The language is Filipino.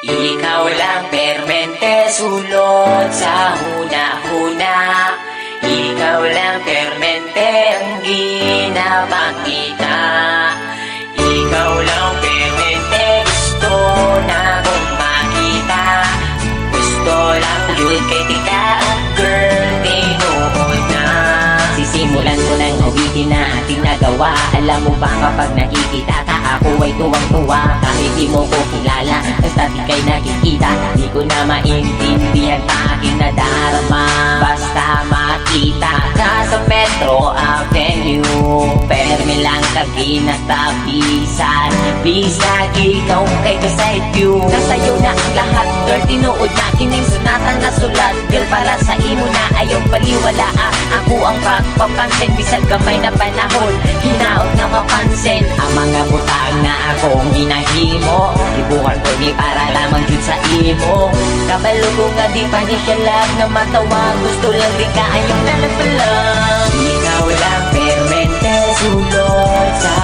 Ikaw lang permente, sulod sa huna-huna. Ikaw lang permente, ang ginapakita. Ikaw lang permente, gusto na kong makita. Gusto lang yun kay tika, girl, tinuod na. Sisimulan ko ng awitin na ating nagawa. Alam mo ba kapag nakikita ka, ako ay tuwang-tuwa. Kahit di mo ko kilala, basta di kay nakikita. Di ko na maintindihan pa aking nadarama. Basta makita ka sa Metro Avenue, permi lang kaginatapisan. Bisag ikaw kay kaside view. Nasa'yo na ang lahat, girl, tinuod na kining sunatan na sulat. Girl, para sa imo na ayaw baliwala. Ako ang pagpapansin, bisag gamay na panahon, hinaot na mapansin ang mga butang na akong ginahimo. Ibukan ko ni para lamang yun sa imo. Kabalo ko nga di pa ni siya lang na matawa. Gusto lang di ka ayong nalapalang. Ikaw lang permente, sulod sa